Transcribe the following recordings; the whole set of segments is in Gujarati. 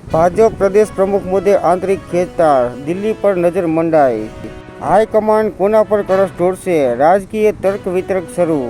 भाजपा प्रदेश प्रमुख मुद्दे आंतरिक खेचताड़, दिल्ली पर नजर मंडाई। हाईकमांड कोना पर कळश ढोळशे, राजकीय तर्क वितर्क शुरू।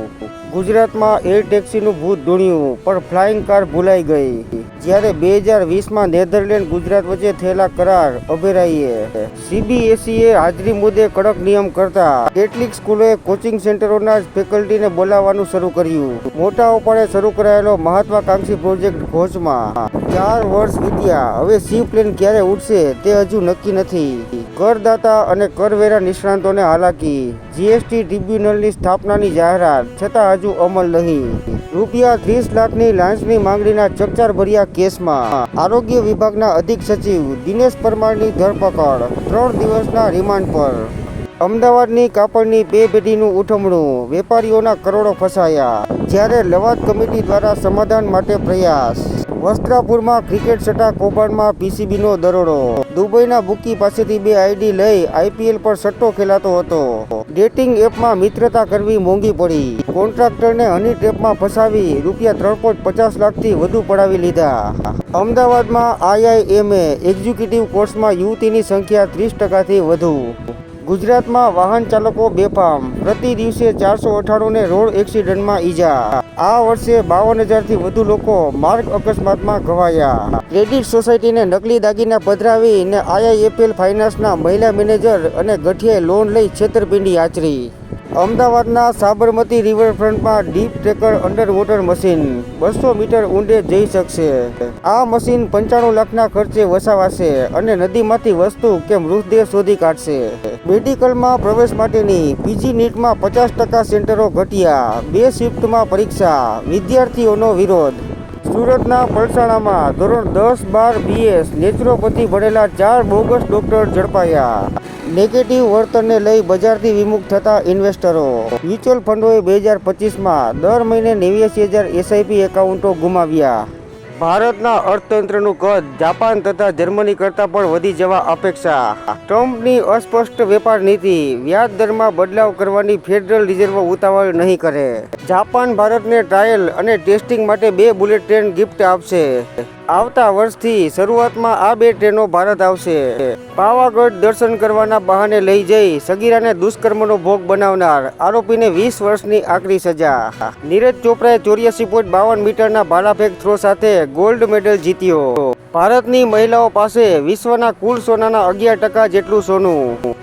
गुजरात में एयर टेक्सी भूत धूण्યું पर फ्लाइंग कार भूलाई गई। જ્યારે 2020 નેધરલેન્ડ ગુજરાત વચ્ચે થયેલા કરાર અભેરાઈએ। સીબીએસઈએ હાજરી મુદ્દે કડક નિયમ કરતા કેટલીક સ્કૂલોએ કોચિંગ સેન્ટરોના જ ફેકલ્ટીને બોલાવવાનું શરૂ કર્યું। મોટા ઉપાડે શરૂ કરાયેલો મહત્વાકાંક્ષી પ્રોજેક્ટ ઘોષમાં 4 વર્ષ વીત્યા, હવે સી પ્લેન ક્યારે ઉડશે તે હજુ નક્કી નથી। કરદાતા અને કરવેરા નિષ્ણાંતોને હાલાકી। જીએસટી ટ્રિબ્યુનલની સ્થાપનાની જાહેરાત છતાં હજુ અમલ નહીં। રૂપિયા 30 લાખની લાંચની માંગણીના ચકચાર ભર્યા કેસમાં આરોગ્ય વિભાગના અધિક સચિવ દિનેશ પરમારની ધરપકડ, 3 દિવસના રિમાન્ડ પર। અમદાવાદની કાપડની 2 પેઢીનું ઉઠમણું, વેપારીઓના કરોડો ફસાયા, જ્યારે લવાદ કમિટી દ્વારા સમાધાન માટે પ્રયાસ। વસ્ત્રાપુરમાં ક્રિકેટ સટ્ટા કૌભાંડમાં પીસીબીનો દરોડો, દુબઈના બુકી પાસેથી 2 આઈડી લઈ આઈપીએલ પર સટ્ટો ખેલાતો હતો। ડેટિંગ એપમાં મિત્રતા કરવી મોંઘી પડી, કોન્ટ્રાક્ટરને હની ટ્રેપમાં ફસાવી રૂપિયા 3.50 લાખથી વધુ પડાવી લીધા। અમદાવાદમાં આઈઆઈએમએ એક્ઝિક્યુટિવ કોર્સમાં યુવતીની સંખ્યા 30%થી વધુ। ગુજરાતમાં વાહન ચાલકો બેફામ, પ્રતિ દિવસે 498ને રોડ એક્સિડન્ટમાં ઈજા। આ વર્ષે 52,000થી વધુ લોકો માર્ગ અકસ્માતમાં ઘવાયા। ક્રેડિટ સોસાયટીને નકલી દાગીના પધરાવીને આઈઆઈએફએલ ફાઇનાન્સના મહિલા મેનેજર અને ગઠિયાએ લોન લઈ છેતરપિંડી આચરી। અમદાવાદના સાબરમતી રિવરફ્રન્ટમાં deep tracker under water machine 200 metre ઊંડે જઈ શકશે। આ મશીન 95 લાખના ખર્ચે વસાવાશે અને નદીમાંથી વસ્તુ કે મૃતદેહ શોધી કાઢશે। મેડિકલમાં પ્રવેશ માટેની પીજી નીટમાં 50% સેન્ટરો ઘટ્યા, 2 શિફ્ટમાં પરીક્ષા, વિદ્યાર્થીઓનો વિરોધ। સુરતના પલસાણામાં ધોરણ 10, 12, બીએસ નેચરોપેથી ભણેલા 4 બોગસ ડોક્ટર ઝડપાયા। નેગેટિવ વર્તનને લઈ બજારથી વિમુખ થતા ઇન્વેસ્ટરો। મ્યુચ્યુઅલ ફંડોએ 2025માં દર મહિને 89,000 એસઆઈપી એકાઉન્ટો ગુમાવ્યા। ભારતના અર્થતંત્રનું કદ જાપાન તથા જર્મની કરતાં પણ વધી જવા અપેક્ષા। ટ્રમ્પની અસ્પષ્ટ વેપાર નીતિ, વ્યાજ દરમાં બદલાવ કરવાની ફેડરલ રિઝર્વ ઉતાવળ નહીં કરે। જાપાન ભારતને ટ્રાયલ અને ટેસ્ટિંગ માટે 2 બુલેટ ટ્રેન ગિફ્ટ આપશે। આવતા વર્ષથી શરૂઆતમાં આ 2 ટ્રેનો ભારત આવશે। પાવાગઢ દર્શન કરવાના બહાને લઈ જઈ સગીરાને દુષ્કર્મનો ભોગ બનાવનાર આરોપીને 20 વર્ષની આકરી સજા। નીરજ ચોપરાએ 84.52 મીટરના ભાલાફેંક થ્રો સાથે ગોલ્ડ મેડલ જીત્યો। ભારતની મહિલાઓ પાસે વિશ્વના કુલ સોનાના 11% જેટલું સોનું।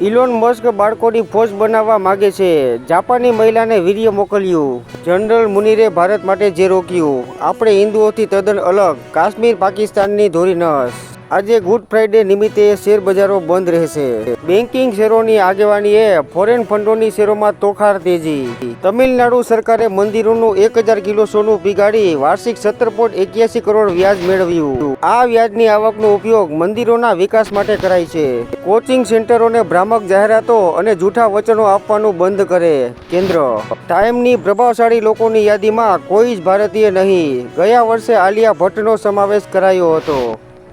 ઇલોન મસ્ક બાળકોની ફોજ બનાવવા માગે છે, જાપાની મહિલાને વીર્ય મોકલ્યું। જનરલ મુનીરે ભારત માટે જે રોક્યું, આપણે હિન્દુઓથી તદ્દન અલગ, કાશ્મીર પાકિસ્તાનની ધોરી નસ। આજે ગુડ ફ્રાઇડે નિમિત્તે શેર બજારો બંધ રહેશે। બેન્કિંગ શેરોની આગેવાનીએ ફોરેન ફંડોની શેરોમાં તોખાર તેજી। તમિલનાડુ સરકારે મંદિરોનું 1000 કિલો સોનું પીગાડી વાર્ષિક 17.81 કરોડ વ્યાજ મેળવ્યું। આ વ્યાજની આવકનો ઉપયોગ મંદિરોના વિકાસ માટે કરાય છે। કોચિંગ સેન્ટરોને ભ્રામક જાહેરાતો અને જૂઠા વચનો આપવાનું બંધ કરે કેન્દ્ર। ટાઈમની પ્રભાવશાળી લોકોની યાદીમાં કોઈ જ ભારતીય નહીં, ગયા વર્ષે આલિયા ભટ્ટનો સમાવેશ કરાયો હતો।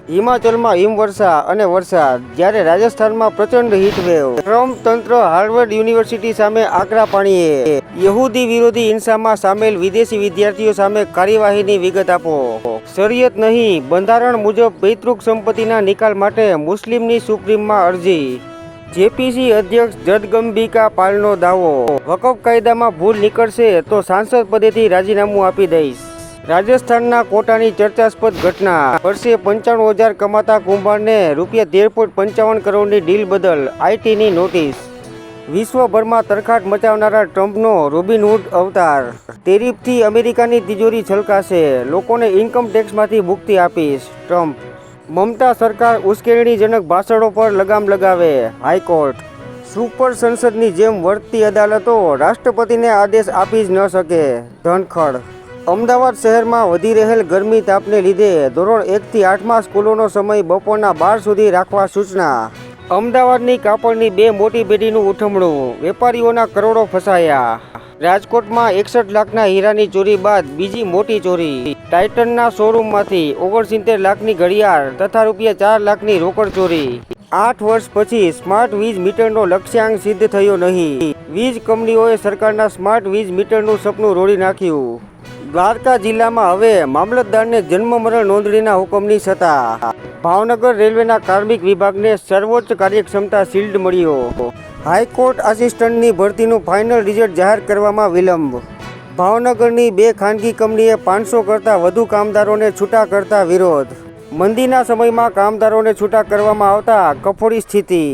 હિમાચલમાં હિમવર્ષા અને વરસાદ, જ્યારે રાજસ્થાનમાં પ્રચંડ હીટવેવ। ટ્રમ્પ તંત્ર હાર્વર્ડ યુનિવર્સિટી સામે આકરા પાણીએ। યહૂદી વિરોધી હિંસામાં સામેલ વિદેશી વિદ્યાર્થીઓ સામે કાર્યવાહીની વિગત આપો। શરિયત નહીં, બંધારણ મુજબ પૈતૃક સંપત્તિના નિકાલ માટે મુસ્લિમની સુપ્રીમમાં અરજી। જેપીસી અધ્યક્ષ જગદંબિકા પાલનો દાવો, વકફ કાયદામાં ભૂલ નીકળશે તો સાંસદ પદેથી રાજીનામું આપી દઈશ। રાજસ્થાનના કોટાની ચર્ચાસ્પદ ઘટના, વર્ષે 95,000 કમાતા કુંભારને રૂપિયા 13.55 કરોડની ડીલ બદલ આઈટીની નોટિસ। વિશ્વભરમાં તરખાટ મચાવનારા ટ્રમ્પનો રોબિનહૂડ અવતાર, ટેરિફથી અમેરિકાની તિજોરી છલકાશે, લોકોને ઇન્કમ ટેક્સમાંથી મુક્તિ આપીશ ટ્રમ્પ। મમતા સરકાર ઉશ્કેરણીજનક ભાષણો પર લગામ લગાવે, હાઈકોર્ટ। સુપર સંસદની જેમ વર્તતી અદાલતો રાષ્ટ્રપતિને આદેશ આપી જ ન શકે, ધનખડ। અમદાવાદ શહેરમાં વધી રહેલ ગરમી તાપને લીધે ધોરણ 1થી 8માં સ્કૂલોનો સમય બપોરના 12 સુધી રાખવા સૂચના। અમદાવાદની કાપડની 2 મોટી પેઢીનું ઉઠમણું, વેપારીઓના કરોડો ફસાયા। રાજકોટમાં 61 લાખના હીરાની ચોરી બાદ બીજી મોટી ચોરી। ટાઇટનના શોરૂમમાંથી 69 લાખની ઘડિયાળ તથા રૂપિયા 4 લાખની રોકડ ચોરી। 8 વર્ષ પછી સ્માર્ટ વીજ મીટરનો લક્ષ્યાંક સિદ્ધ થયો નહીં, વીજ કંપનીઓએ સરકારના સ્માર્ટ વીજ મીટરનું સપનું રોડી નાખ્યું। દ્વારકા જિલ્લામાં હવે મામલતદારને જન્મ મરણ નોંધણીના હુકમની સત્તા. ભાવનગર રેલવેના કાર્મિક વિભાગને સર્વોચ્ચ કાર્યક્ષમતા શિલ્ડ મળ્યો. હાઈકોર્ટ આસિસ્ટન્ટની ભરતીનું ફાઇનલ રિઝલ્ટ જાહેર કરવામાં વિલંબ. ભાવનગરની 2 ખાનગી કંપનીએ 500 કરતાં વધુ કામદારોને છૂટા કરતા વિરોધ. મંદીના સમયમાં કામદારોને છૂટા કરવામાં આવતા કફોડી સ્થિતિ.